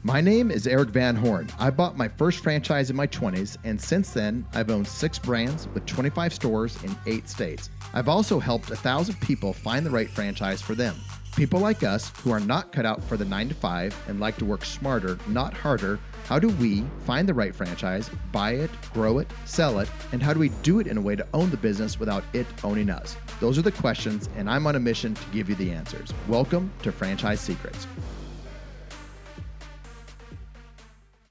My name is Erik Van Horn. I bought my first franchise in my 20s, and since then, I've owned 6 brands with 25 stores in 8 states. I've also helped 1,000 people find the right franchise for them. People like us who are not cut out for the 9 to 5 and like to work smarter, not harder. How do we find the right franchise, buy it, grow it, sell it, and how do we do it in a way to own the business without it owning us? Those are the questions, and I'm on a mission to give you the answers. Welcome to Franchise Secrets.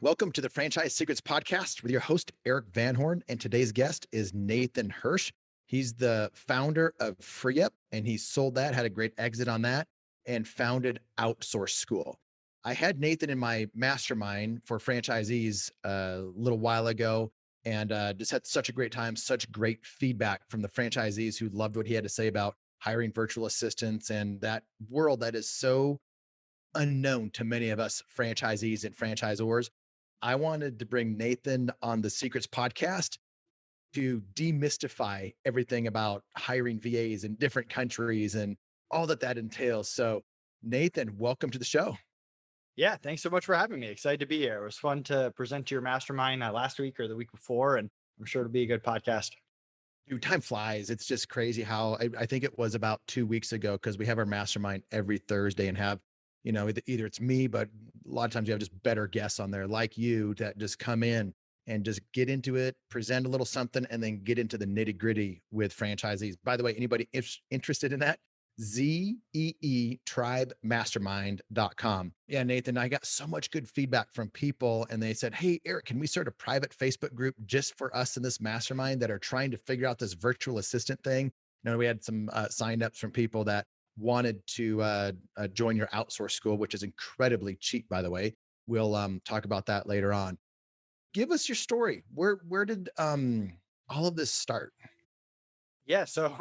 Welcome to the Franchise Secrets podcast with your host, Erik Van Horn. And today's guest is Nathan Hirsch. He's the founder of FreeUp, and he sold that, had a great exit on that, and founded Outsource School. I had Nathan in my mastermind for franchisees a little while ago, and just had such a great time, such great feedback from the franchisees who loved what he had to say about hiring virtual assistants and that world that is so unknown to many of us franchisees and franchisors. I wanted to bring Nathan on the Secrets podcast to demystify everything about hiring VAs in different countries and all that entails. So, Nathan, welcome to the show. Yeah, thanks so much for having me. Excited to be here. It was fun to present to your mastermind last week or the week before, and I'm sure it'll be a good podcast. Dude, time flies. It's just crazy how I think it was about 2 weeks ago because we have our mastermind every Thursday and have, either it's me, but a lot of times you have just better guests on there like you that just come in and just get into it, present a little something, and then get into the nitty gritty with franchisees. By the way, anybody interested in that? ZEEtribemastermind.com. Yeah, Nathan, I got so much good feedback from people and they said, "Hey, Erik, can we start a private Facebook group just for us in this mastermind that are trying to figure out this virtual assistant thing?" We had some signed ups from people that wanted to join your outsource school, which is incredibly cheap, by the way. We'll talk about that later on. Give us your story. Where did all of this start? Yeah, so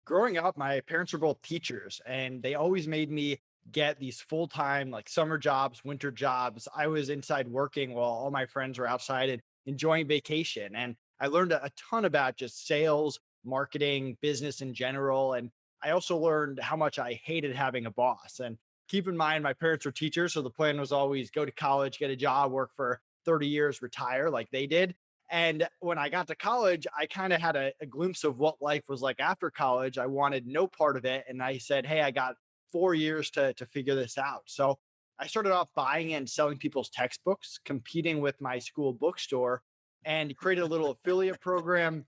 growing up, my parents were both teachers, and they always made me get these full-time like summer jobs, winter jobs. I was inside working while all my friends were outside and enjoying vacation. And I learned a ton about just sales, marketing, business in general. And I also learned how much I hated having a boss. And keep in mind, my parents were teachers. So the plan was always go to college, get a job, work for 30 years, retire like they did. And when I got to college, I kind of had a glimpse of what life was like after college. I wanted no part of it. And I said, hey, I got 4 years to figure this out. So I started off buying and selling people's textbooks, competing with my school bookstore, and created a little affiliate program.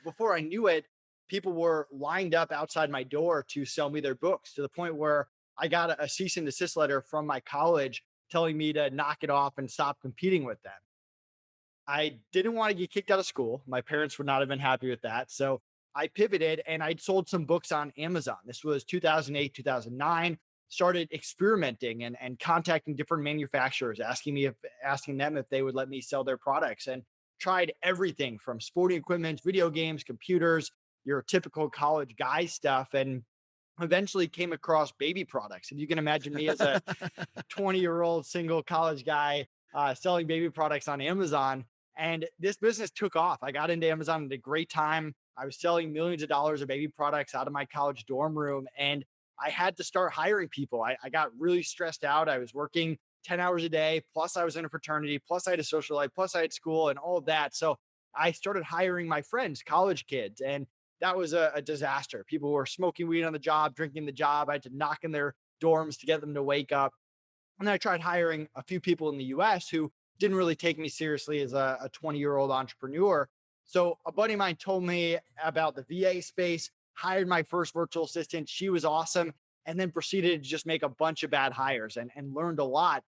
Before I knew it, people were lined up outside my door to sell me their books to the point where I got a cease and desist letter from my college telling me to knock it off and stop competing with them. I didn't want to get kicked out of school. My parents would not have been happy with that. So I pivoted and I'd sold some books on Amazon. This was 2008, 2009. Started experimenting and contacting different manufacturers, asking them if they would let me sell their products, and tried everything from sporting equipment, video games, computers, your typical college guy stuff, and eventually came across baby products. If you can imagine me as a 20-year-old single college guy selling baby products on Amazon. And this business took off. I got into Amazon at a great time. I was selling millions of dollars of baby products out of my college dorm room. And I had to start hiring people. I got really stressed out. I was working 10 hours a day. Plus, I was in a fraternity. Plus, I had a social life. Plus, I had school and all of that. So I started hiring my friends, college kids. And that was a disaster. People were smoking weed on the job, drinking the job. I had to knock in their dorms to get them to wake up. And I tried hiring a few people in the US who didn't really take me seriously as a 20-year-old entrepreneur. So a buddy of mine told me about the VA space, hired my first virtual assistant. She was awesome. And then proceeded to just make a bunch of bad hires and learned a lot.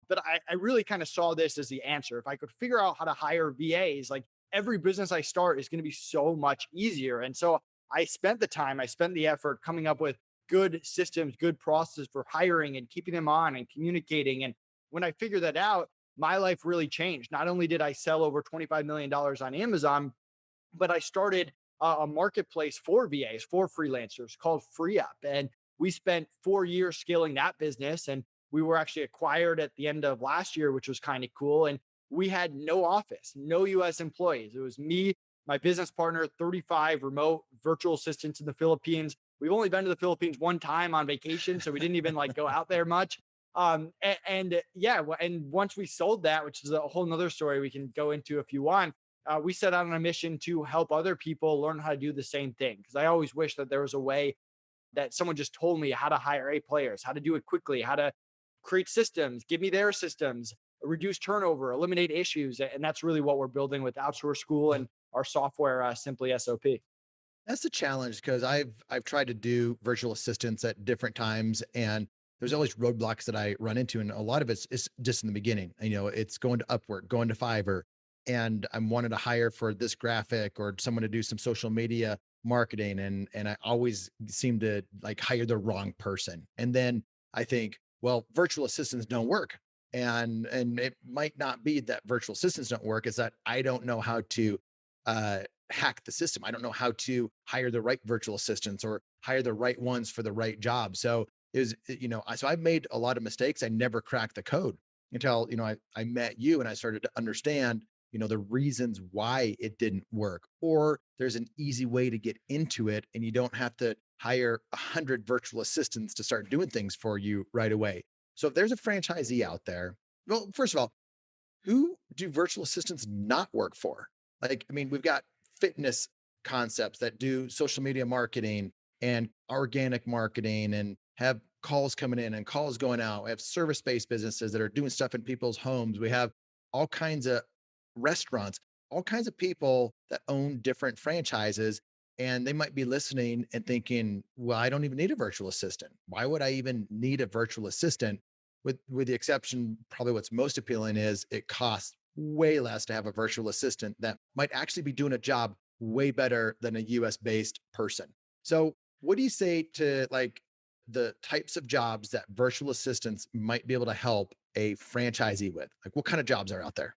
But I really kind of saw this as the answer. If I could figure out how to hire VAs, like every business I start is going to be so much easier. And so I spent the time, I spent the effort coming up with good systems, good processes for hiring and keeping them on and communicating. And when I figured that out, my life really changed. Not only did I sell over $25 million on Amazon, but I started a marketplace for VAs, for freelancers called FreeUp. And we spent 4 years scaling that business. And we were actually acquired at the end of last year, which was kind of cool. And we had no office, no US employees. It was me, my business partner, 35 remote virtual assistants in the Philippines. We've only been to the Philippines one time on vacation, so we didn't even like go out there much. Yeah, and once we sold that, which is a whole nother story we can go into if you want, we set out on a mission to help other people learn how to do the same thing. Because I always wish that there was a way that someone just told me how to hire A players, how to do it quickly, how to create systems, give me their systems, reduce turnover, eliminate issues. And that's really what we're building with Outsource School and our software, Simply SOP. That's the challenge because I've tried to do virtual assistants at different times, and there's always roadblocks that I run into, and a lot of it's just in the beginning. It's going to Upwork, going to Fiverr, and I'm wanting to hire for this graphic or someone to do some social media marketing, and I always seem to like hire the wrong person. And then I think, well, virtual assistants don't work. And it might not be that virtual assistants don't work, is that I don't know how to uh hack the system. I don't know how to hire the right virtual assistants or hire the right ones for the right job. So so I've made a lot of mistakes. I never cracked the code until, I met you and I started to understand, the reasons why it didn't work. Or there's an easy way to get into it and you don't have to hire 100 virtual assistants to start doing things for you right away. So if there's a franchisee out there, well, first of all, who do virtual assistants not work for? Like, I mean, we've got fitness concepts that do social media marketing and organic marketing and have calls coming in and calls going out. We have service based businesses that are doing stuff in people's homes. We have all kinds of restaurants, all kinds of people that own different franchises. And they might be listening and thinking, well, I don't even need a virtual assistant. Why would I even need a virtual assistant? With the exception, probably what's most appealing is it costs way less to have a virtual assistant that might actually be doing a job way better than a US based person. So, what do you say to like the types of jobs that virtual assistants might be able to help a franchisee with? Like, what kind of jobs are out there?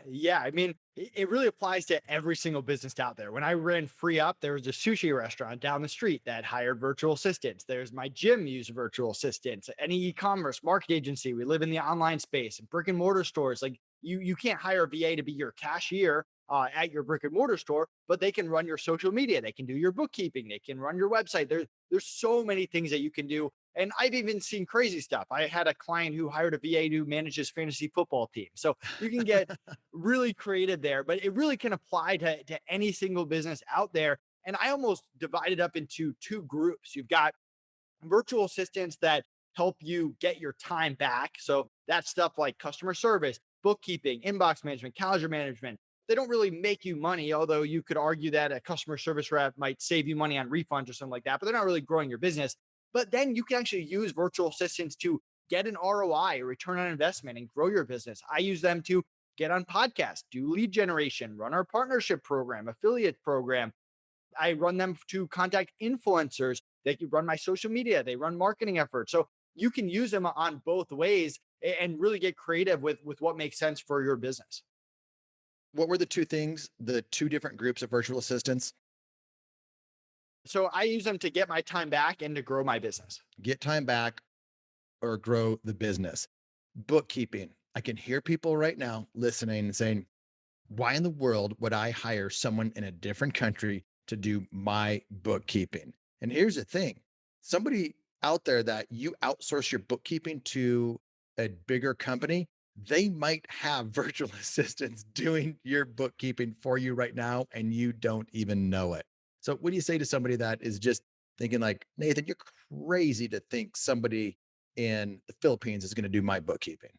Yeah. I mean, it really applies to every single business out there. When I ran Free Up, there was a sushi restaurant down the street that hired virtual assistants. There's my gym used virtual assistants. Any e-commerce market agency. We live in the online space, brick and mortar stores. Like you can't hire a VA to be your cashier at your brick and mortar store, but they can run your social media. They can do your bookkeeping. They can run your website. There's so many things that you can do. And I've even seen crazy stuff. I had a client who hired a VA to manage his fantasy football team. So you can get really creative there, but it really can apply to any single business out there. And I almost divide it up into two groups. You've got virtual assistants that help you get your time back. So that's stuff like customer service, bookkeeping, inbox management, calendar management. They don't really make you money, although you could argue that a customer service rep might save you money on refunds or something like that, but they're not really growing your business. But then you can actually use virtual assistants to get an ROI, a return on investment, and grow your business. I use them to get on podcasts, do lead generation, run our partnership program, affiliate program. I run them to contact influencers. They can run my social media. They run marketing efforts. So you can use them on both ways and really get creative with what makes sense for your business. What were the two different groups of virtual assistants? So I use them to get my time back and to grow my business. Get time back or grow the business. Bookkeeping. I can hear people right now listening and saying, why in the world would I hire someone in a different country to do my bookkeeping? And here's the thing, somebody out there that you outsource your bookkeeping to a bigger company, they might have virtual assistants doing your bookkeeping for you right now, and you don't even know it. So, what do you say to somebody that is just thinking, like, Nathan, you're crazy to think somebody in the Philippines is going to do my bookkeeping?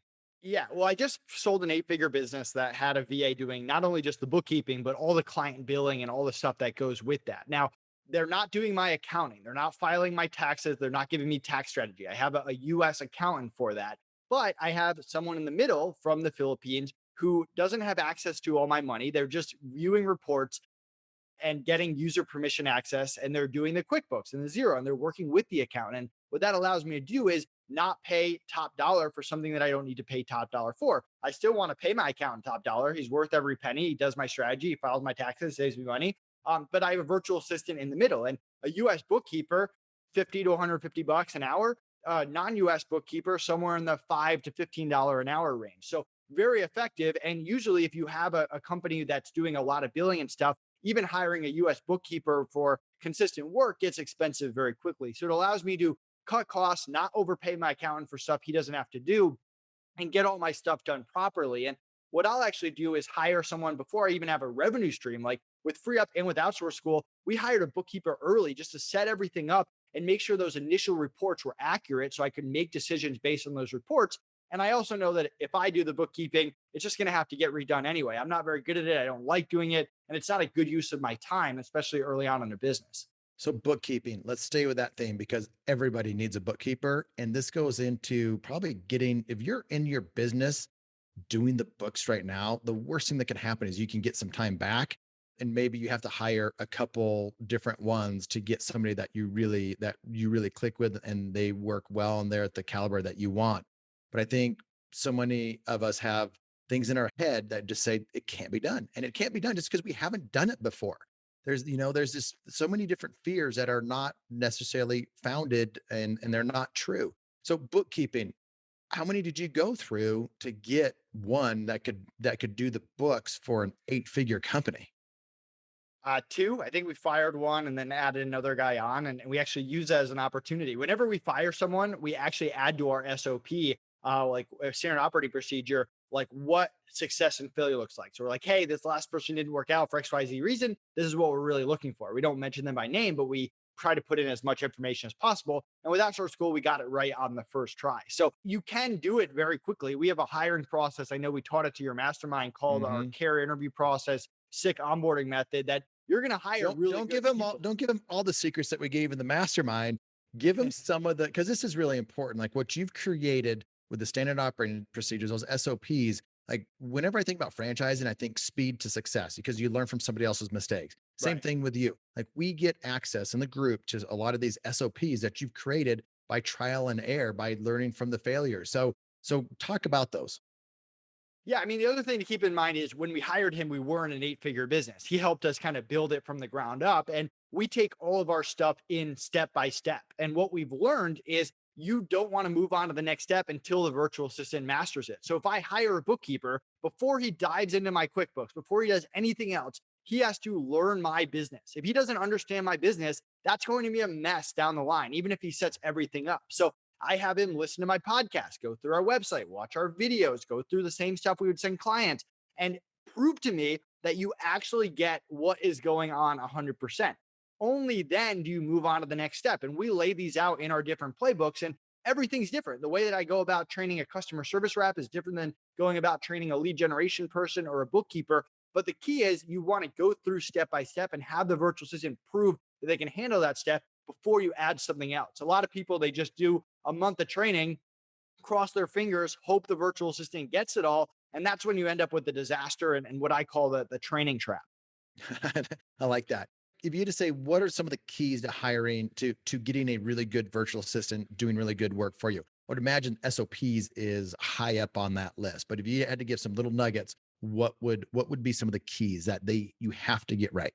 Yeah, well, I just sold an eight-figure business that had a VA doing not only just the bookkeeping, but all the client billing and all the stuff that goes with that. Now, they're not doing my accounting. They're not filing my taxes. They're not giving me tax strategy. I have a US accountant for that. But I have someone in the middle from the Philippines who doesn't have access to all my money. They're just viewing reports and getting user permission access, and they're doing the QuickBooks and the Zero, and they're working with the accountant. And what that allows me to do is not pay top dollar for something that I don't need to pay top dollar for. I still want to pay my accountant top dollar. He's worth every penny. He does my strategy. He files my taxes, saves me money. But I have a virtual assistant in the middle, and a US bookkeeper, 50 to 150 bucks an hour. Non-US bookkeeper, somewhere in the $5 to $15 an hour range. So very effective. And usually, if you have a company that's doing a lot of billing and stuff, even hiring a US bookkeeper for consistent work gets expensive very quickly. So it allows me to cut costs, not overpay my accountant for stuff he doesn't have to do, and get all my stuff done properly. And what I'll actually do is hire someone before I even have a revenue stream. Like with Free Up and with Outsource School, we hired a bookkeeper early just to set everything up and make sure those initial reports were accurate so I could make decisions based on those reports. And I also know that if I do the bookkeeping, it's just going to have to get redone anyway. I'm not very good at it. I don't like doing it. And it's not a good use of my time, especially early on in a business. So bookkeeping, let's stay with that theme because everybody needs a bookkeeper. And this goes into probably getting, if you're in your business doing the books right now, the worst thing that can happen is you can get some time back and maybe you have to hire a couple different ones to get somebody that you really click with and they work well and they're at the caliber that you want. But I think so many of us have things in our head that just say it can't be done. And it can't be done just because we haven't done it before. There's just so many different fears that are not necessarily founded and they're not true. So bookkeeping, how many did you go through to get one that could do the books for an eight-figure company? Two, I think we fired one and then added another guy on, and we actually use that as an opportunity. Whenever we fire someone, we actually add to our SOP, like a standard operating procedure, like what success and failure looks like. So we're like, hey, this last person didn't work out for XYZ reason. This is what we're really looking for. We don't mention them by name, but we try to put in as much information as possible. And with Outsource School, we got it right on the first try. So you can do it very quickly. We have a hiring process. I know we taught it to your mastermind called our Mhm. care interview process, sick onboarding method that you're going to hire Don't really don't good give them all people. don't give them all the secrets that we gave in the mastermind. Give them some of the because this is really important. Like what you've created with the standard operating procedures, those SOPs. Like whenever I think about franchising, I think speed to success because you learn from somebody else's mistakes. Same Right. thing with you. Like we get access in the group to a lot of these SOPs that you've created by trial and error, by learning from the failures. So talk about those. Yeah, I mean, the other thing to keep in mind is when we hired him, we weren't an eight-figure business. He helped us kind of build it from the ground up, and we take all of our stuff in step by step. And what we've learned is you don't want to move on to the next step until the virtual assistant masters it. So if I hire a bookkeeper, before he dives into my QuickBooks, before he does anything else, he has to learn my business. If he doesn't understand my business, that's going to be a mess down the line, even if he sets everything up. So I have him listen to my podcast, go through our website, watch our videos, go through the same stuff we would send clients, and prove to me that you actually get what is going on 100%. Only then do you move on to the next step. And we lay these out in our different playbooks, and everything's different. The way that I go about training a customer service rep is different than going about training a lead generation person or a bookkeeper. But the key is you want to go through step by step and have the virtual assistant prove that they can handle that step before you add something else. A lot of people, they just do a month of training, cross their fingers, hope the virtual assistant gets it all. And that's when you end up with the disaster and what I call the training trap. I like that. If you had to say, what are some of the keys to hiring to getting a really good virtual assistant doing really good work for you? I would imagine SOPs is high up on that list. But if you had to give some little nuggets, what would be some of the keys that you have to get right?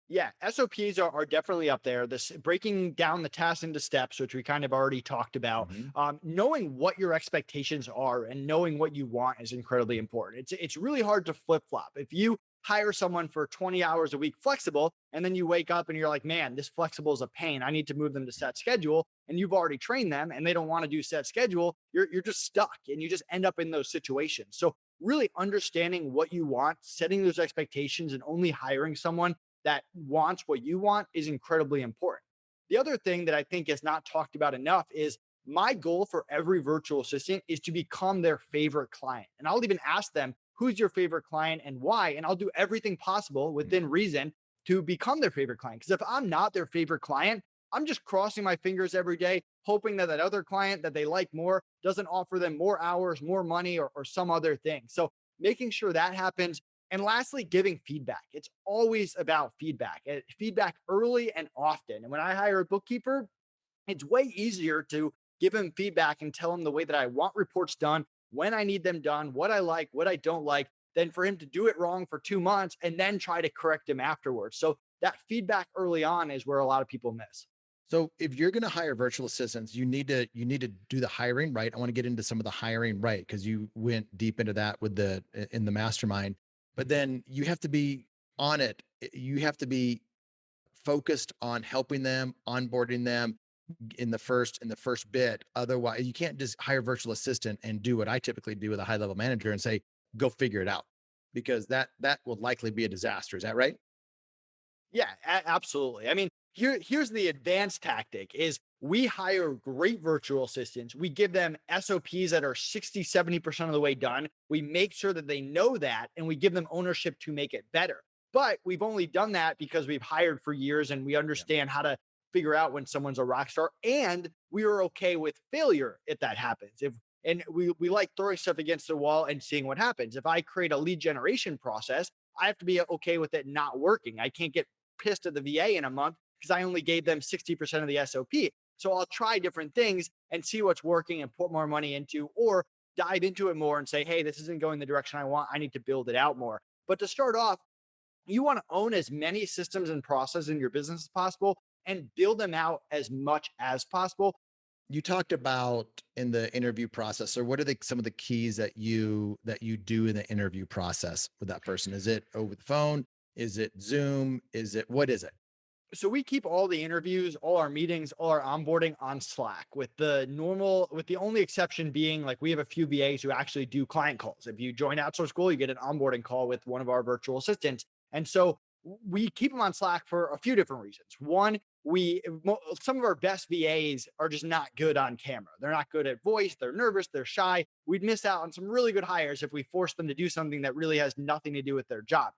Yeah, SOPs are definitely up there. This breaking down the tasks into steps, which we kind of already talked about. Mhm. Knowing what your expectations are and knowing what you want is incredibly important. It's really hard to flip flop. If you hire someone for 20 hours a week flexible, and then you wake up and you're like, man, this flexible is a pain. I need to move them to set schedule. And you've already trained them and they don't want to do set schedule, you're just stuck and you just end up in those situations. So really understanding what you want, setting those expectations, and only hiring someone that wants what you want is incredibly important. The other thing that I think is not talked about enough is my goal for every virtual assistant is to become their favorite client. And I'll even ask them, who's your favorite client and why? And I'll do everything possible within reason to become their favorite client. Because if I'm not their favorite client, I'm just crossing my fingers every day, hoping that that other client that they like more doesn't offer them more hours, more money, or some other thing. So making sure that happens, and lastly, giving feedback. It's always about feedback, feedback early and often. And when I hire a bookkeeper, it's way easier to give him feedback and tell him the way that I want reports done, when I need them done, what I like, what I don't like, than for him to do it wrong for 2 months and then try to correct him afterwards. So that feedback early on is where a lot of people miss. So if you're going to hire virtual assistants, you need to do the hiring right. I want to get into some of the hiring right because you went deep into that with the in the mastermind. But then you have to be on it. You have to be focused on helping them, onboarding them. in the first bit. Otherwise, you can't just hire a virtual assistant and do what I typically do with a high level manager and say, go figure it out, because that will likely be a disaster. Is that right? Yeah, absolutely. I mean, here's the advanced tactic is we hire great virtual assistants. We give them SOPs that are 60, 70% of the way done. We make sure that they know that and we give them ownership to make it better. But we've only done that because we've hired for years and we Yeah. understand how to figure out when someone's a rock star, and we are okay with failure if that happens. If and we like throwing stuff against the wall and seeing what happens. If I create a lead generation process, I have to be okay with it not working. I can't get pissed at the VA in a month because I only gave them 60% of the SOP. So I'll try different things and see what's working and put more money into, or dive into it more and say, hey, this isn't going the direction I want. I need to build it out more. But to start off, you want to own as many systems and processes in your business as possible and build them out as much as possible. You talked about in the interview process, or what are some of the keys that you do in the interview process with that person? Is it over the phone? Is it Zoom? Is it what is it? So we keep all the interviews, all our meetings, all our onboarding on Slack, with the only exception being like we have a few VAs who actually do client calls. If you join Outsource School, you get an onboarding call with one of our virtual assistants. And so we keep them on Slack for a few different reasons. One, some of our best VAs are just not good on camera. They're not good at voice. They're nervous. They're shy. We'd miss out on some really good hires if we force them to do something that really has nothing to do with their job.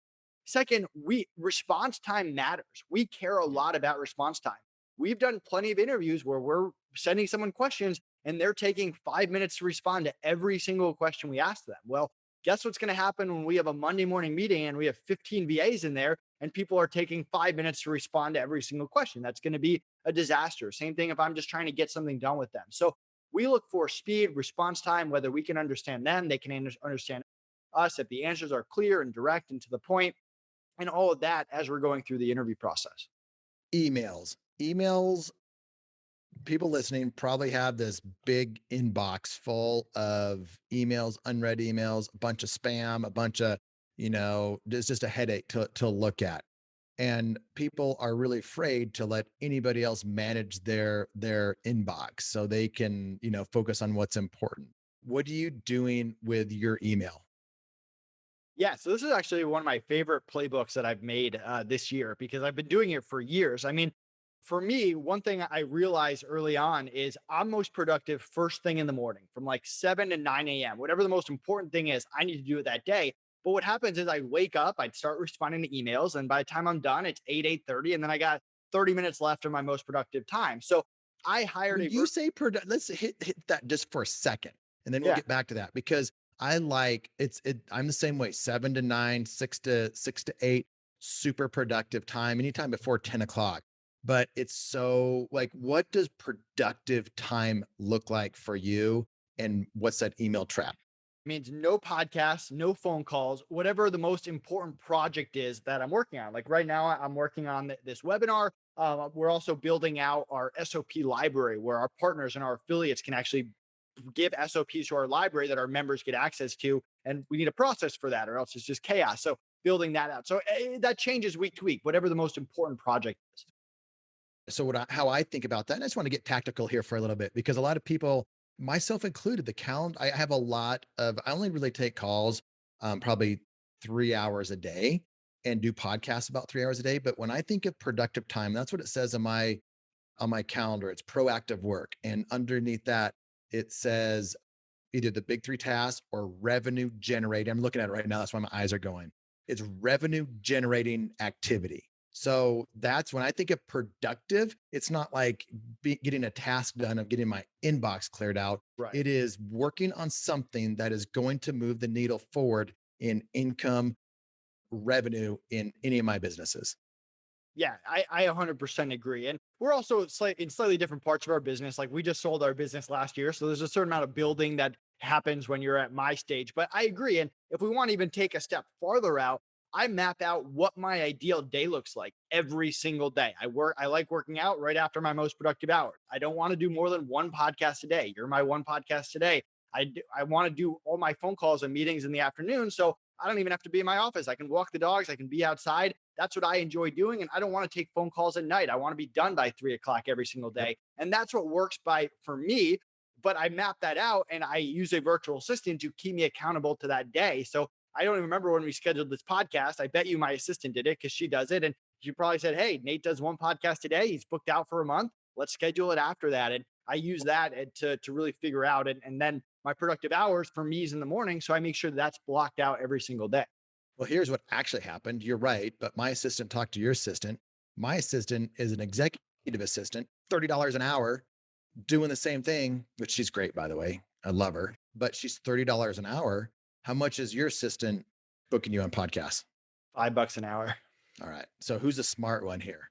Second, we response time matters. We care a Yeah. lot about response time. We've done plenty of interviews where we're sending someone questions and they're taking 5 minutes to respond to every single question we ask them. Well, guess what's going to happen when we have a Monday morning meeting and we have 15 VAs in there and people are taking 5 minutes to respond to every single question? That's going to be a disaster. Same thing if I'm just trying to get something done with them. So we look for speed, response time, whether we can understand them, they can understand us, if the answers are clear and direct and to the point, and all of that as we're going through the interview process. Emails, people listening probably have this big inbox full of emails, unread emails, a bunch of spam, a bunch of, it's just a headache to look at. And people are really afraid to let anybody else manage their inbox so they can, focus on what's important. What are you doing with your email? Yeah, so this is actually one of my favorite playbooks that I've made this year because I've been doing it for years. I mean, for me, one thing I realized early on is I'm most productive first thing in the morning from like 7 to 9 a.m. Whatever the most important thing is, I need to do it that day. But what happens is I wake up, I'd start responding to emails, and by the time I'm done, it's 8, 8:30, and then I got 30 minutes left of my most productive time. So I hired When a you say let's hit that just for a second, and then we'll yeah. get back to that because I like I'm the same way, 7 to 9, 6 to 8, super productive time, anytime before 10 o'clock. But it's so like, what does productive time look like for you? And what's that email trap? Means no podcasts, no phone calls, whatever the most important project is that I'm working on. Like right now, I'm working on this webinar. We're also building out our SOP library where our partners and our affiliates can actually give SOPs to our library that our members get access to. And we need a process for that, or else it's just chaos. So building that out. So that changes week to week, whatever the most important project is. So how I think about that, and I just want to get tactical here for a little bit because a lot of people, myself included, the calendar. I have a lot of. I only really take calls, probably 3 hours a day, and do podcasts about 3 hours a day. But when I think of productive time, that's what it says on my calendar. It's proactive work, and underneath that, it says either the big three tasks or revenue generating. I'm looking at it right now. That's why my eyes are going. It's revenue generating activity. So that's when I think of productive. It's not like getting a task done of getting my inbox cleared out. Right. It is working on something that is going to move the needle forward in income, revenue in any of my businesses. Yeah, I 100% agree. And we're also in slightly different parts of our business. Like we just sold our business last year. So there's a certain amount of building that happens when you're at my stage. But I agree. And if we want to even take a step farther out, I map out what my ideal day looks like every single day. I like working out right after my most productive hour. I don't want to do more than one podcast a day. You're my one podcast today. I want to do all my phone calls and meetings in the afternoon. So I don't even have to be in my office. I can walk the dogs. I can be outside. that's what I enjoy doing. And I don't want to take phone calls at night. I want to be done by 3 o'clock every single Yep. day. And that's what works for me. But I map that out and I use a virtual assistant to keep me accountable to that day. So I don't even remember when we scheduled this podcast. I bet you my assistant did it because she does it. And she probably said, "Hey, Nate does one podcast today. He's booked out for a month. Let's schedule it after that." And I use that to really figure out. And then my productive hours for me is in the morning. So I make sure that's blocked out every single day. Well, here's what actually happened. You're right, but my assistant talked to your assistant. My assistant is an executive assistant, $30 an hour, doing the same thing, which she's great, by the way. I love her, but she's $30 an hour. How much is your assistant booking you on podcasts? $5 an hour. All right. So who's the smart one here?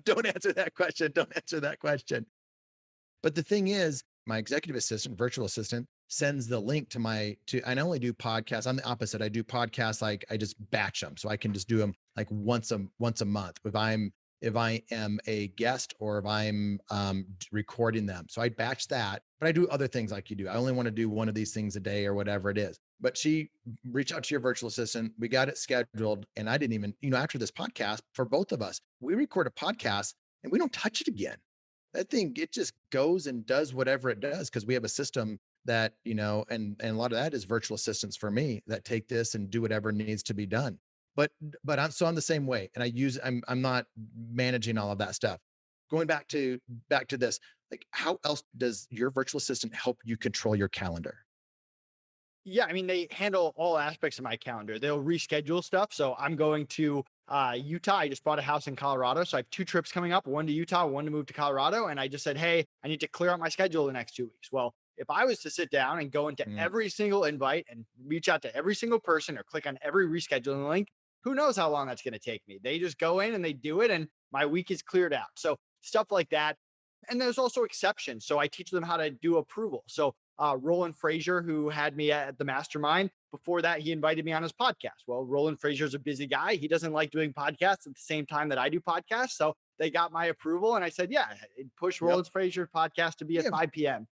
Don't answer that question. Don't answer that question. But the thing is, my executive assistant, virtual assistant, sends the link I only do podcasts. I'm the opposite. I do podcasts like I just batch them. So I can just do them like once a month if I am a guest or if I'm recording them. So I batch that, but I do other things like you do. I only want to do one of these things a day or whatever it is. But she reached out to your virtual assistant. We got it scheduled. And I didn't even, after this podcast for both of us, we record a podcast and we don't touch it again. That thing, it just goes and does whatever it does because we have a system that, and a lot of that is virtual assistants for me that take this and do whatever needs to be done. But I'm the same way. And I'm not managing all of that stuff. Going back to this, like how else does your virtual assistant help you control your calendar? Yeah, I mean, they handle all aspects of my calendar. They'll reschedule stuff. So I'm going to Utah. I just bought a house in Colorado. So I have 2 trips coming up, one to Utah, one to move to Colorado. And I just said, hey, I need to clear out my schedule the next 2 weeks. Well, if I was to sit down and go into Mm, every single invite and reach out to every single person or click on every rescheduling link, who knows how long that's going to take me? They just go in and they do it, and my week is cleared out. So stuff like that. And there's also exceptions. So I teach them how to do approval. So Roland Frazier, who had me at the mastermind. Before that, he invited me on his podcast. Well, Roland Frazier's a busy guy. He doesn't like doing podcasts at the same time that I do podcasts. So they got my approval. And I said, yeah, push yep. Roland Frazier's podcast to be at Yeah. 5 p.m.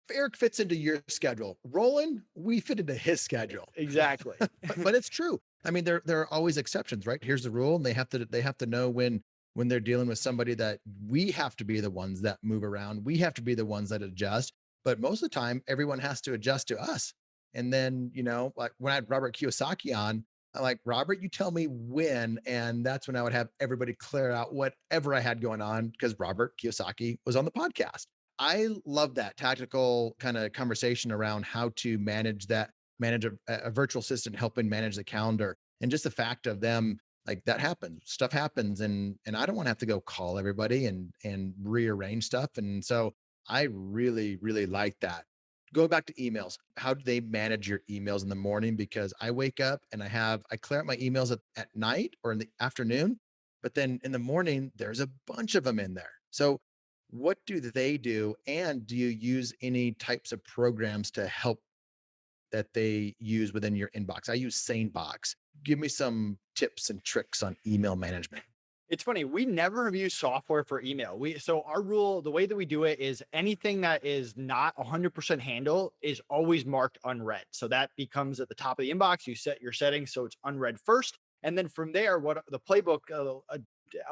If Erik fits into your schedule, Roland, we fit into his schedule. Exactly. But it's true. I mean, there are always exceptions, right? Here's the rule, and they have to know when they're dealing with somebody that we have to be the ones that move around. We have to be the ones that adjust. But most of the time, everyone has to adjust to us. And then, like when I had Robert Kiyosaki on, I'm like, Robert, you tell me when. And that's when I would have everybody clear out whatever I had going on because Robert Kiyosaki was on the podcast. I love that tactical kind of conversation around how to manage a virtual assistant helping manage the calendar and just the fact of them like that happens, stuff happens. And I don't want to have to go call everybody and rearrange stuff. And so I really, really like that. Go back to emails. How do they manage your emails in the morning? Because I wake up and I clear out my emails at night or in the afternoon, but then in the morning, there's a bunch of them in there. So what do they do? And do you use any types of programs to help that they use within your inbox? I use SaneBox. Give me some tips and tricks on email management. It's funny, we never have used software for email. So our rule, the way that we do it is anything that is not 100% handle is always marked unread. So that becomes at the top of the inbox. You set your settings so it's unread first, and then from there, what the playbook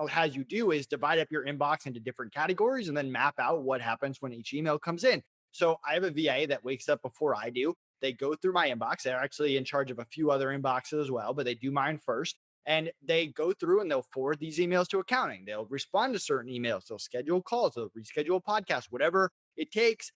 has you do is divide up your inbox into different categories and then map out what happens when each email comes in. So I have a VA that wakes up before I do. They go through my inbox. They're actually in charge of a few other inboxes as well, but they do mine first. And they go through and they'll forward these emails to accounting. They'll respond to certain emails. They'll schedule calls. They'll reschedule podcasts, whatever it takes.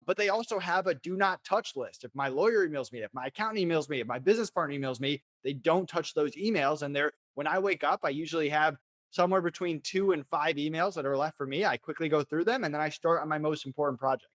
But they also have a do not touch list. If my lawyer emails me, if my accountant emails me, if my business partner emails me, they don't touch those emails. And when I wake up, I usually have somewhere between 2 and 5 emails that are left for me. I quickly go through them and then I start on my most important project.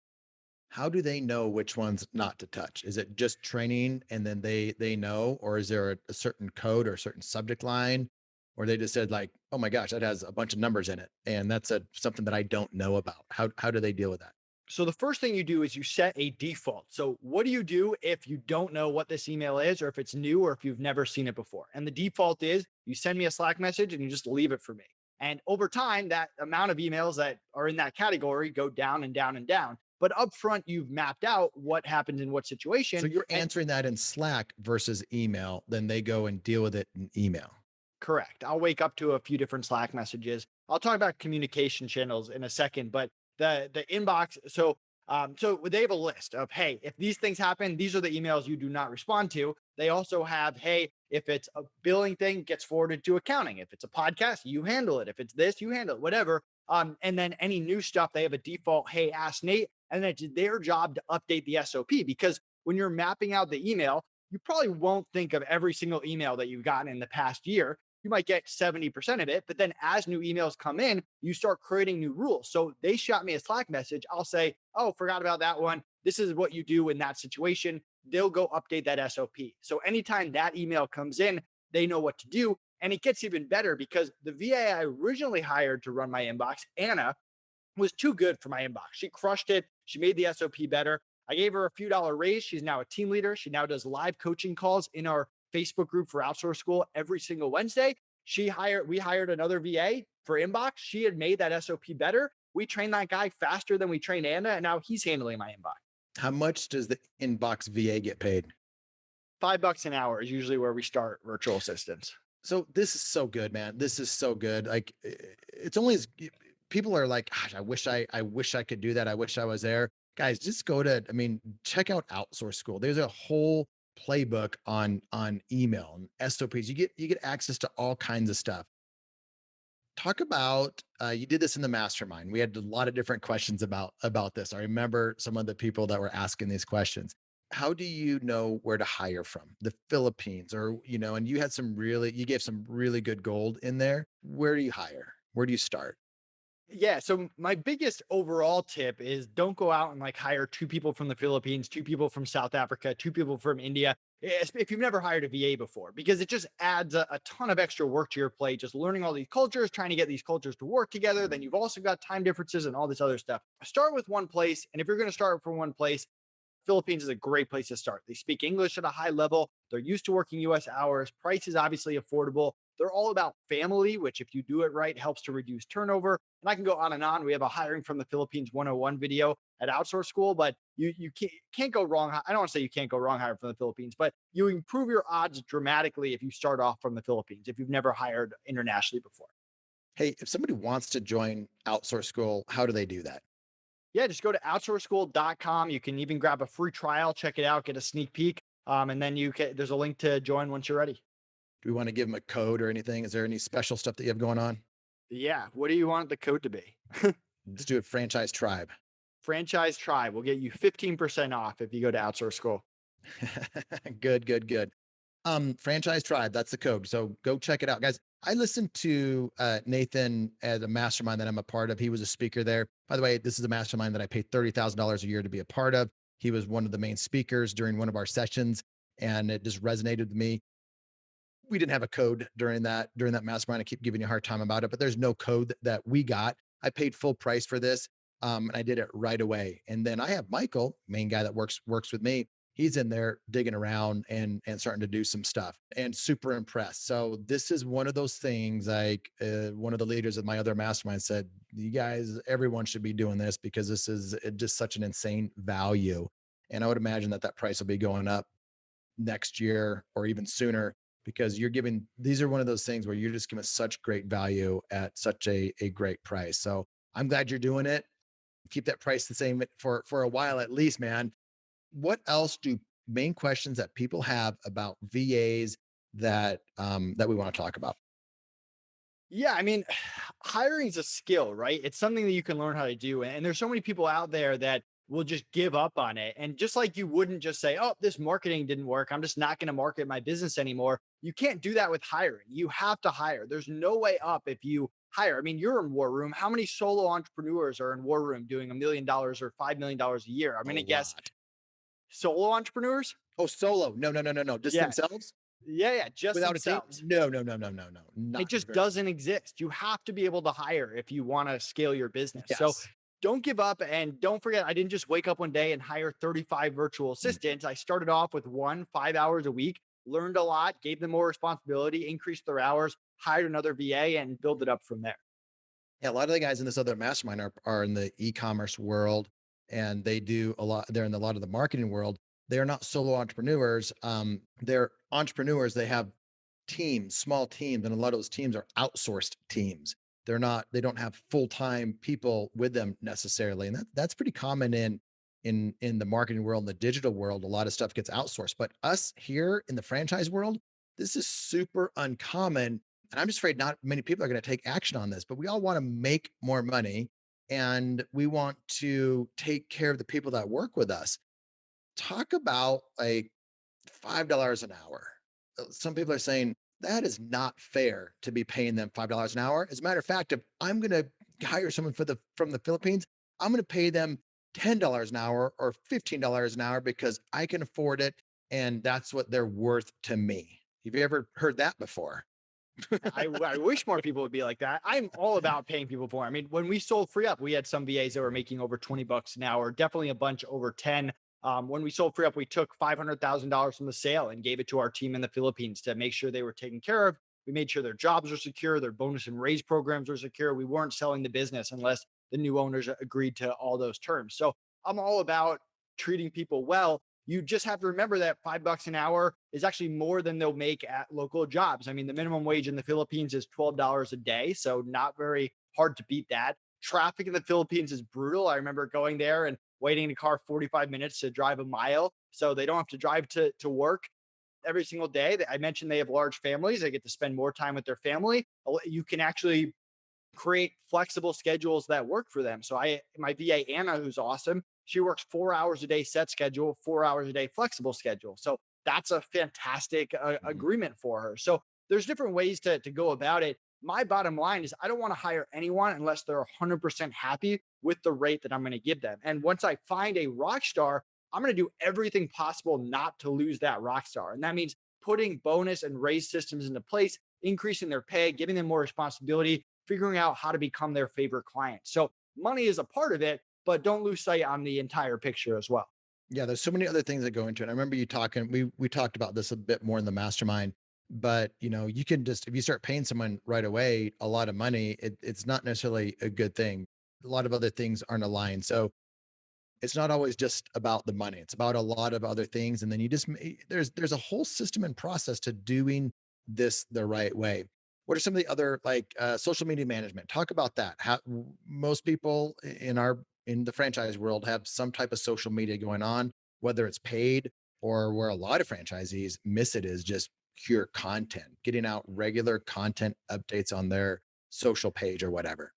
How do they know which ones not to touch? Is it just training and then they know, or is there a certain code or a certain subject line, or they just said like, oh my gosh, that has a bunch of numbers in it, and that's something that I don't know about. How do they deal with that? So the first thing you do is you set a default. So what do you do if you don't know what this email is, or if it's new, or if you've never seen it before? And the default is you send me a Slack message and you just leave it for me. And over time, that amount of emails that are in that category go down and down and down. But upfront, you've mapped out what happens in what situation. So you're And answering that in Slack versus email, then they go and deal with it in email. Correct. I'll wake up to a few different Slack messages. I'll talk about communication channels in a second, but the inbox. So they have a list of, hey, if these things happen, these are the emails you do not respond to. They also have, hey, if it's a billing thing, gets forwarded to accounting. If it's a podcast, you handle it. If it's this, you handle it. Whatever. And then any new stuff, they have a default, hey, ask Nate, and then it's their job to update the SOP because when you're mapping out the email, you probably won't think of every single email that you've gotten in the past year. You might get 70% of it, but then as new emails come in, you start creating new rules. So they shot me a Slack message. I'll say, oh, forgot about that one. This is what you do in that situation. They'll go update that SOP. So anytime that email comes in, they know what to do. And it gets even better because the VA I originally hired to run my inbox, Anna, was too good for my inbox. She crushed it. She made the SOP better. I gave her a few dollar raise. She's now a team leader. She now does live coaching calls in our Facebook group for Outsource School every single Wednesday. We hired another VA for inbox. She had made that SOP better. We trained that guy faster than we trained Anna, and now he's handling my inbox. How much does the inbox VA get paid? $5 an hour is usually where we start virtual assistants. So this is so good, man. This is so good. Like it's only as people are like, gosh, I wish I could do that. I wish I was there. Guys, just go to, I mean, check out Outsource School. There's a whole playbook on email and SOPs. You get access to all kinds of stuff. Talk about you did this in the mastermind. We had a lot of different questions about this. I remember some of the people that were asking these questions. How do you know where to hire from? The Philippines, or and you gave some really good gold in there. Where do you hire? Where do you start? Yeah. So my biggest overall tip is don't go out and like hire two people from the Philippines, two people from South Africa, two people from India. If you've never hired a VA before, because it just adds a ton of extra work to your plate, just learning all these cultures, trying to get these cultures to work together. Then you've also got time differences and all this other stuff. Start with one place. And if you're going to start from one place, Philippines is a great place to start. They speak English at a high level. They're used to working US hours. Price is obviously affordable. They're all about family, which, if you do it right, helps to reduce turnover. And I can go on and on. We have a hiring from the Philippines 101 video at Outsource School, but you can't go wrong. I don't want to say you can't go wrong hiring from the Philippines, but you improve your odds dramatically if you start off from the Philippines, if you've never hired internationally before. Hey, if somebody wants to join Outsource School, how do they do that? Yeah, just go to outsourceschool.com. You can even grab a free trial, check it out, get a sneak peek. And then there's a link to join once you're ready. Do we want to give them a code or anything? Is there any special stuff that you have going on? Yeah. What do you want the code to be? Let's do it. Franchise Tribe. Franchise Tribe will get you 15% off if you go to Outsource School. Good, good, good. Franchise Tribe, that's the code. So go check it out, guys. I listened to Nathan at a mastermind that I'm a part of. He was a speaker there. By the way, this is a mastermind that I paid $30,000 a year to be a part of. He was one of the main speakers during one of our sessions, and it just resonated with me. We didn't have a code during that mastermind. I keep giving you a hard time about it, but there's no code that we got. I paid full price for this, and I did it right away. And then I have Michael, main guy that works with me. He's in there digging around and starting to do some stuff, and super impressed. So this is one of those things. Like one of the leaders of my other mastermind said, "You guys, everyone should be doing this because this is just such an insane value." And I would imagine that price will be going up next year or even sooner, because these are one of those things where you're just giving such great value at such a great price. So I'm glad you're doing it. Keep that price the same for a while at least, man. What else do main questions that people have about VAs that we want to talk about? Yeah, I mean, hiring is a skill, right? It's something that you can learn how to do. And there's so many people out there that will just give up on it. And just like you wouldn't just say, oh, this marketing didn't work, I'm just not going to market my business anymore. You can't do that with hiring. You have to hire. There's no way up if you hire. I mean, you're in War Room. How many solo entrepreneurs are in War Room doing $1 million or $5 million a year? I'm A going to guess lot. solo entrepreneurs. Oh, solo. No, no, no, no, no. Just Yeah. themselves Yeah. Just without a team? themselves. No, no, no, no, no, no. It Not just very. doesn't exist. You have to be able to hire if you want to scale your business. So Yes. don't give up, and don't forget, I didn't just wake up one day and hire 35 virtual Mm. assistants. I started off with 5 hours a week, learned a lot, gave them more responsibility, increased their hours, hired another VA, and build it up from there. Yeah, a lot of the guys in this other mastermind are in the e-commerce world, and they do a lot. They're in a lot of the marketing world. They are not solo entrepreneurs. They're entrepreneurs. They have teams, small teams, and a lot of those teams are outsourced teams. They don't have full-time people with them necessarily. And that's pretty common in the marketing world, in the digital world. A lot of stuff gets outsourced. But us here in the franchise world, this is super uncommon. And I'm just afraid not many people are going to take action on this, but we all want to make more money and we want to take care of the people that work with us. Talk about like $5 an hour. Some people are saying that is not fair to be paying them $5 an hour. As a matter of fact, if I'm going to hire someone from the Philippines, I'm going to pay them $10 an hour or $15 an hour because I can afford it and that's what they're worth to me. Have you ever heard that before? I wish more people would be like that. I'm all about paying people for it. I mean, when we sold Free Up, we had some VAs that were making over 20 bucks an hour, definitely a bunch over 10. When we sold Free Up, we took $500,000 from the sale and gave it to our team in the Philippines to make sure they were taken care of. We made sure their jobs were secure, their bonus and raise programs were secure. We weren't selling the business unless the new owners agreed to all those terms. So I'm all about treating people well. You just have to remember that $5 an hour is actually more than they'll make at local jobs. I mean, the minimum wage in the Philippines is $12 a day, so not very hard to beat that. Traffic in the Philippines is brutal. I remember going there and waiting in a car 45 minutes to drive a mile, so they don't have to drive to work every single day. I mentioned they have large families. They get to spend more time with their family. You can actually create flexible schedules that work for them. So my VA Anna, who's awesome, she works 4 hours a day set schedule, 4 hours a day flexible schedule. So that's a fantastic Mhm. agreement for her. So there's different ways to go about it. My bottom line is I don't want to hire anyone unless they're 100% happy with the rate that I'm going to give them. And once I find a rock star, I'm going to do everything possible not to lose that rock star. And that means putting bonus and raise systems into place, increasing their pay, giving them more responsibility, figuring out how to become their favorite client. So money is a part of it, but don't lose sight on the entire picture as well. Yeah, there's so many other things that go into it. I remember you talking, we talked about this a bit more in the mastermind, but you can just if you start paying someone right away a lot of money, it's not necessarily a good thing. A lot of other things aren't aligned. So it's not always just about the money. It's about a lot of other things. And then there's a whole system and process to doing this the right way. What are some of the other like social media management? Talk about that. How most people in the franchise world have some type of social media going on, whether it's paid or where a lot of franchisees miss it is just pure content, getting out regular content updates on their social page or whatever.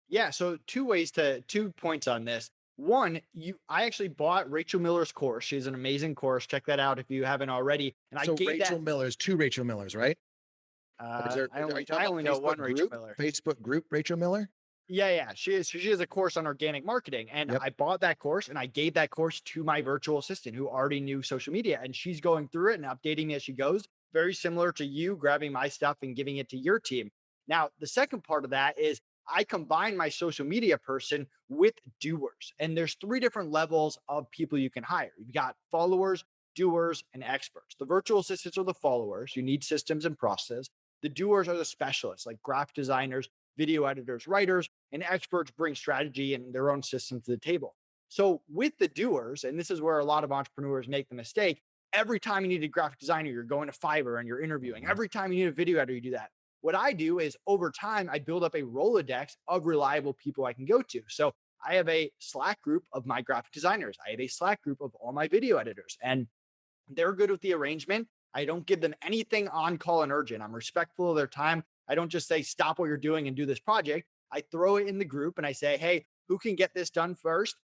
Yeah, so 2 points on this. One, I actually bought Rachel Miller's course. She's an amazing course. Check that out if you haven't already. And I So gave that Two Rachel Millers, right? Or are you talking I about only know one Rachel Miller. Facebook group Rachel Miller? Yeah. She has a course on organic marketing. And Yep. I bought that course and I gave that course to my virtual assistant who already knew social media. And she's going through it and updating me as she goes, very similar to you grabbing my stuff and giving it to your team. Now, the second part of that is I combine my social media person with doers. And there's three different levels of people you can hire. You've got followers, doers, and experts. The virtual assistants are the followers. You need systems and process. The doers are the specialists like graphic designers, video editors, writers, and experts bring strategy and their own system to the table. So with the doers, and this is where a lot of entrepreneurs make the mistake, every time you need a graphic designer, you're going to Fiverr and you're interviewing. Mhm. Every time you need a video editor, you do that. What I do is over time, I build up a Rolodex of reliable people I can go to. So I have a Slack group of my graphic designers. I have a Slack group of all my video editors, and they're good with the arrangement. I don't give them anything on call and urgent. I'm respectful of their time. I don't just say, stop what you're doing and do this project. I throw it in the group and I say, hey, who can get this done first?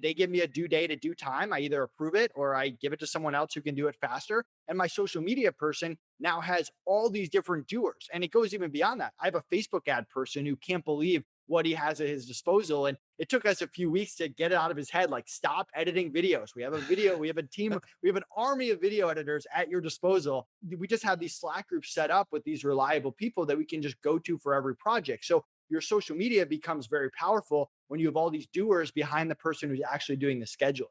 They give me a due date, a due time. I either approve it or I give it to someone else who can do it faster. And my social media person now has all these different doers. And it goes even beyond that. I have a Facebook ad person who can't believe what he has at his disposal. And it took us a few weeks to get it out of his head. Like, stop editing videos. We have a team, we have an army of video editors at your disposal. We just have these Slack groups set up with these reliable people that we can just go to for every project. So your social media becomes very powerful when you have all these doers behind the person who's actually doing the scheduling.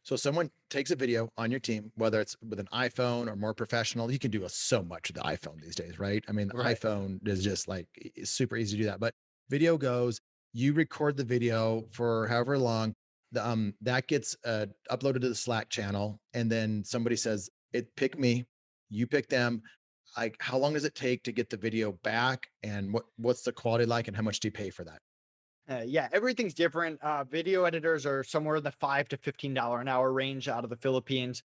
So someone takes a video on your team, whether it's with an iPhone or more professional, you can do so much with the iPhone these days, right? I mean, the Right. iPhone is just like it's super easy to do that. But video goes, you record the video for however long, that gets uploaded to the Slack channel, and then somebody says, "It pick me, you pick them." like how long does it take to get the video back, and what's the quality like, and how much do you pay for that? Yeah, everything's different. Video editors are somewhere in the $5 to $15 an hour range out of the Philippines.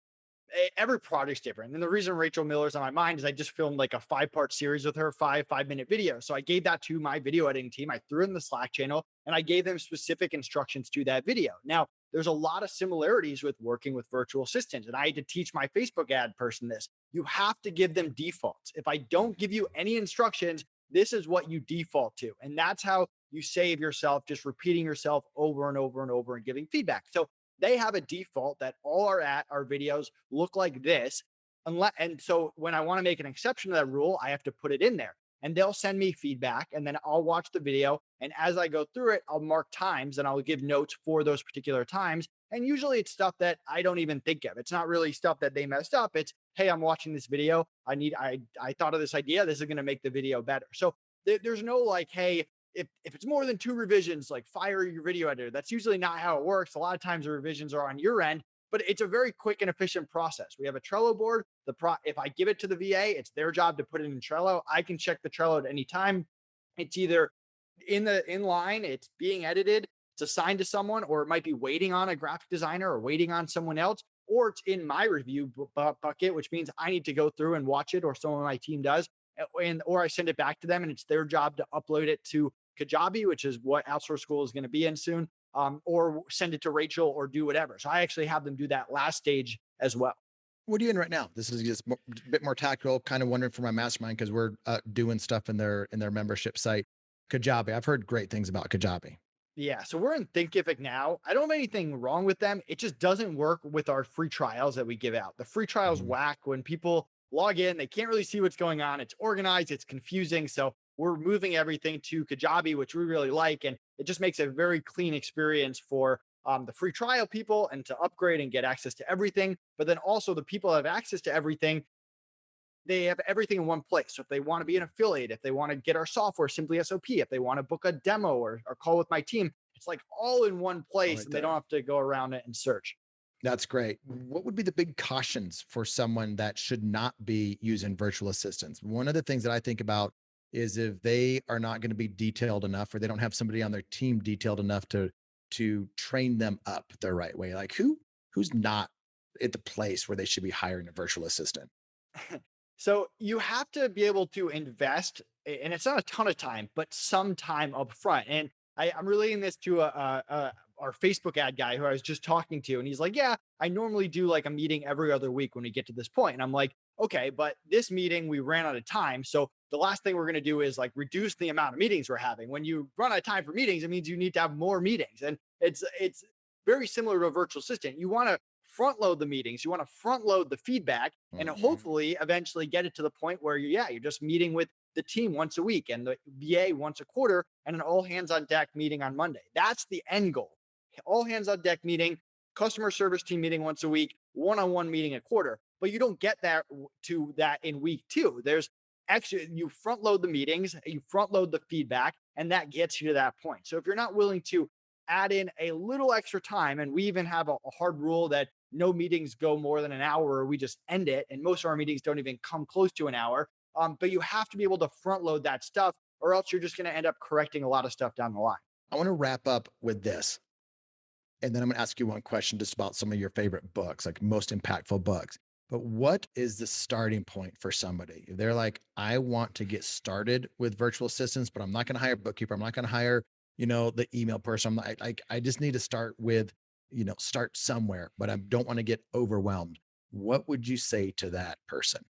Every project's different. And the reason Rachel Miller's on my mind is I just filmed like a 5-part series with her, five-minute videos. So I gave that to my video editing team. I threw it in the Slack channel and I gave them specific instructions to that video. Now, there's a lot of similarities with working with virtual assistants. And I had to teach my Facebook ad person this. You have to give them defaults. If I don't give you any instructions, this is what you default to. And that's how you save yourself just repeating yourself over and over and over and giving feedback. So they have a default that all our videos look like this. And so when I want to make an exception to that rule, I have to put it in there and they'll send me feedback and then I'll watch the video. And as I go through it, I'll mark times and I'll give notes for those particular times. And usually it's stuff that I don't even think of. It's not really stuff that they messed up. It's, hey, I'm watching this video. I thought of this idea. This is going to make the video better. So there's no like, hey, if it's more than 2 revisions, like fire your video editor. That's usually not how it works. A lot of times the revisions are on your end, but it's a very quick and efficient process. We have a Trello board. If I give it to the VA, it's their job to put it in Trello. I can check the Trello at any time. It's either in line, it's being edited, it's assigned to someone, or it might be waiting on a graphic designer or waiting on someone else, or it's in my review bucket, which means I need to go through and watch it, or someone on my team does, or I send it back to them, and it's their job to upload it to Kajabi, which is what Outsource School is going to be in soon, or send it to Rachel or do whatever. So I actually have them do that last stage as well. What are you in right now? This is just a bit more tactical. Kind of wondering for my mastermind because we're doing stuff in their membership site, Kajabi. I've heard great things about Kajabi. Yeah, so we're in Thinkific now. I don't have anything wrong with them. It just doesn't work with our free trials that we give out. The free trials Mhm. whack when people log in, they can't really see what's going on. It's organized, it's confusing. So we're moving everything to Kajabi, which we really like. And it just makes a very clean experience for the free trial people and to upgrade and get access to everything. But then also the people that have access to everything, they have everything in one place. So if they want to be an affiliate, if they want to get our software, Simply SOP, if they want to book a demo or call with my team, it's like all in one All place right and they there. don't have to go around it and search. That's great. What would be the big cautions for someone that should not be using virtual assistants? One of the things that I think about is if they are not going to be detailed enough, or they don't have somebody on their team detailed enough to train them up the right way. Like who's not at the place where they should be hiring a virtual assistant? So you have to be able to invest, and it's not a ton of time, but some time up front. And I'm relating this to our Facebook ad guy who I was just talking to, and he's like, "Yeah, I normally do like a meeting every other week when we get to this point." And I'm like, "Okay, but this meeting we ran out of time, so the last thing we're going to do is like reduce the amount of meetings we're having. When you run out of time for meetings, it means you need to have more meetings, and it's very similar to a virtual assistant. You want to front load the meetings, you want to front load the feedback, and Mhm. hopefully eventually get it to the point where you're just meeting with the team once a week and the VA once a quarter and an all hands on deck meeting on Monday. That's the end goal. All hands on deck meeting, customer service team meeting once a week, one-on-one meeting a quarter. But you don't get that to that in week 2. There's actually you front load the meetings, you front load the feedback, and that gets you to that point. So if you're not willing to add in a little extra time, and we even have a hard rule that no meetings go more than an hour or we just end it. And most of our meetings don't even come close to an hour. But you have to be able to front load that stuff, or else you're just going to end up correcting a lot of stuff down the line. I want to wrap up with this. And then I'm going to ask you one question just about some of your favorite books, like most impactful books. But what is the starting point for somebody? If they're like, I want to get started with virtual assistants, but I'm not going to hire a bookkeeper. I'm not going to hire, the email person. I'm not, I just need to start with, start somewhere, but I don't want to get overwhelmed. What would you say to that person?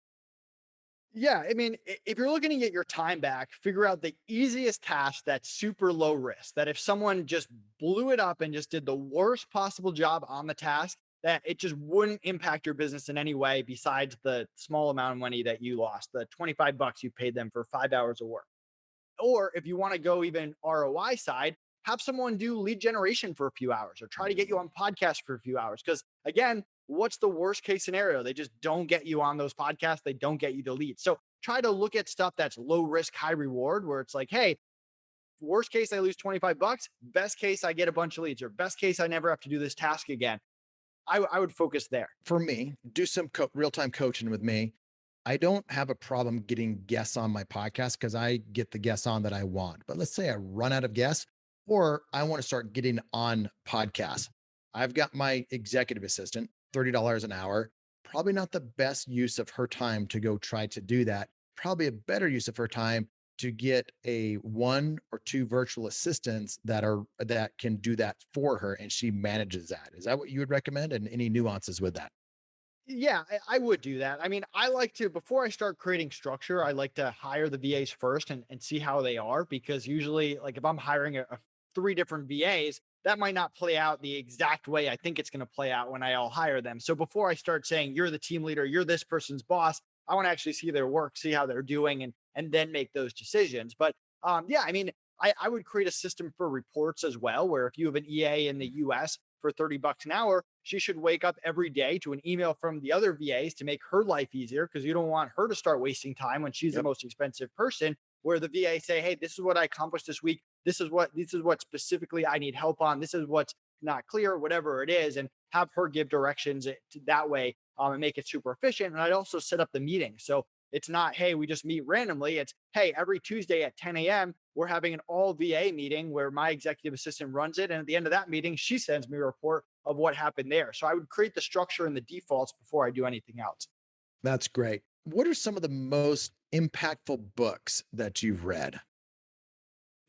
Yeah, I mean, if you're looking to get your time back, figure out the easiest task that's super low risk. That if someone just blew it up and just did the worst possible job on the task, that it just wouldn't impact your business in any way besides the small amount of money that you lost, the 25 bucks you paid them for 5 hours of work. Or if you want to go even ROI side, have someone do lead generation for a few hours or try to get you Mm. on podcast for a few hours. Because again, what's the worst case scenario? They just don't get you on those podcasts. They don't get you to lead. So try to look at stuff that's low risk, high reward, where it's like, hey, worst case, I lose 25 bucks. Best case, I get a bunch of leads, or best case, I never have to do this task again. I would focus there. For me, do some real time coaching with me. I don't have a problem getting guests on my podcast because I get the guests on that I want. But let's say I run out of guests or I want to start getting on podcasts. I've got my executive assistant, $30 an hour. Probably not the best use of her time to go try to do that. Probably a better use of her time to get a one or two virtual assistants that can do that for her and she manages that. Is that what you would recommend? And any nuances with that? Yeah, I would do that. I mean, I like to, before I start creating structure, I like to hire the VAs first and see how they are, because usually, like if I'm hiring a three different VAs, that might not play out the exact way I think it's going to play out when I all hire them. So before I start saying you're the team leader, you're this person's boss, I want to actually see their work, see how they're doing, and then make those decisions. But yeah, I mean, I would create a system for reports as well, where if you have an EA in the US for $30 an hour, she should wake up every day to an email from the other VAs to make her life easier, because you don't want her to start wasting time when she's the Yep. most expensive person. Where the VA say, "Hey, this is what I accomplished this week. This is what specifically I need help on. This is what's not clear, whatever it is," and have her give directions that way, and make it super efficient. And I'd also set up the meeting, so it's not, "Hey, we just meet randomly." It's, "Hey, every Tuesday at 10 a.m. we're having an all VA meeting where my executive assistant runs it, and at the end of that meeting, she sends me a report of what happened there." So I would create the structure and the defaults before I do anything else. That's great. What are some of the most impactful books that you've read?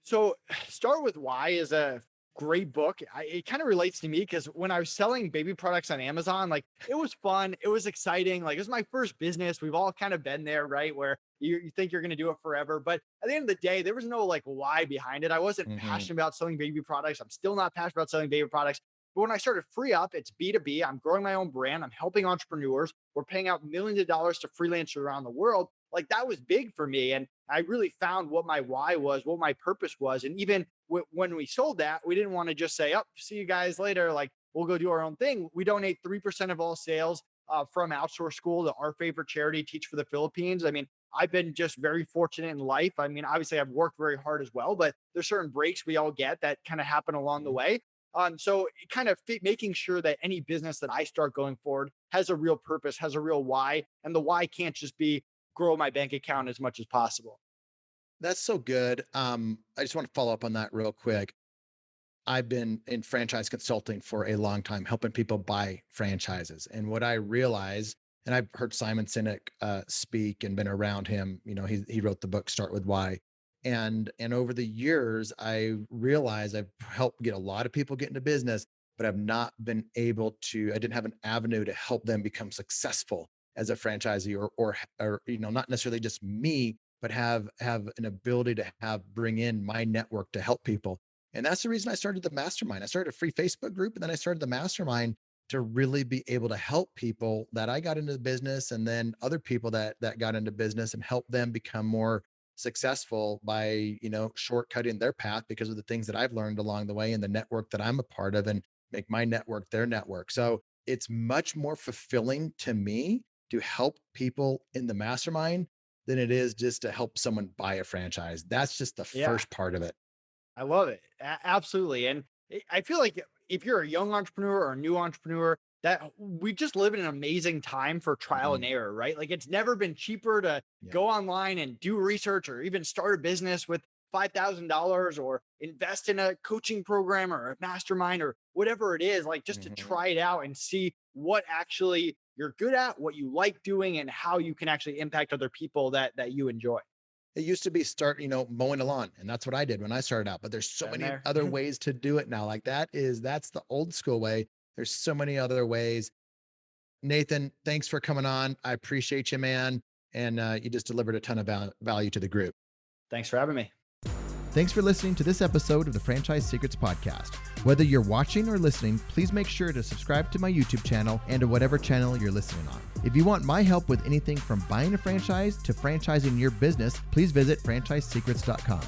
So Start With Why is a great book. It kind of relates to me because when I was selling baby products on Amazon, like it was fun, it was exciting. Like it was my first business. We've all kind of been there, right? Where you think you're going to do it forever, but at the end of the day, there was no like why behind it. I wasn't Mhm. passionate about selling baby products. I'm still not passionate about selling baby products. But when I started Free Up, it's B2B. I'm growing my own brand. I'm helping entrepreneurs. We're paying out millions of dollars to freelancers around the world. Like that was big for me. And I really found what my why was, what my purpose was. And even when we sold that, we didn't want to just say, "Oh, see you guys later." Like we'll go do our own thing. We donate 3% of all sales from Outsource School to our favorite charity, Teach for the Philippines. I mean, I've been just very fortunate in life. I mean, obviously I've worked very hard as well, but there's certain breaks we all get that kind of happen along the Mhm. way. So kind of making sure that any business that I start going forward has a real purpose, has a real why, and the why can't just be grow my bank account as much as possible. That's so good. I just want to follow up on that real quick. I've been in franchise consulting for a long time, helping people buy franchises. And what I realized, and I've heard Simon Sinek speak and been around him. He wrote the book Start With Why, and over the years, I realized I've helped get a lot of people get into business, but I've not been able to. I didn't have an avenue to help them become successful as a franchisee, or not necessarily just me, but have an ability to have bring in my network to help people. And that's the reason I started the mastermind. I started a free Facebook group and then I started the mastermind to really be able to help people that I got into the business and then other people that got into business and help them become more successful by, shortcutting their path because of the things that I've learned along the way and the network that I'm a part of and make my network their network. So it's much more fulfilling to me to help people in the mastermind than it is just to help someone buy a franchise. That's just the Yeah. first part of it. I love it. Absolutely. And I feel like if you're a young entrepreneur or a new entrepreneur, that we just live in an amazing time for trial and Mhm. error, right? Like it's never been cheaper to Yeah. go online and do research or even start a business with $5,000 or invest in a coaching program or a mastermind or whatever it is, like just to Mhm. try it out and see what actually you're good at, what you like doing, and how you can actually impact other people that you enjoy. It used to be mowing the lawn, and that's what I did when I started out. But there's so Been many there. other ways to do it now. Like that's the old school way. There's so many other ways. Nathan, thanks for coming on. I appreciate you, man. And you just delivered a ton of value to the group. Thanks for having me. Thanks for listening to this episode of the Franchise Secrets Podcast. Whether you're watching or listening, please make sure to subscribe to my YouTube channel and to whatever channel you're listening on. If you want my help with anything from buying a franchise to franchising your business, please visit franchisesecrets.com.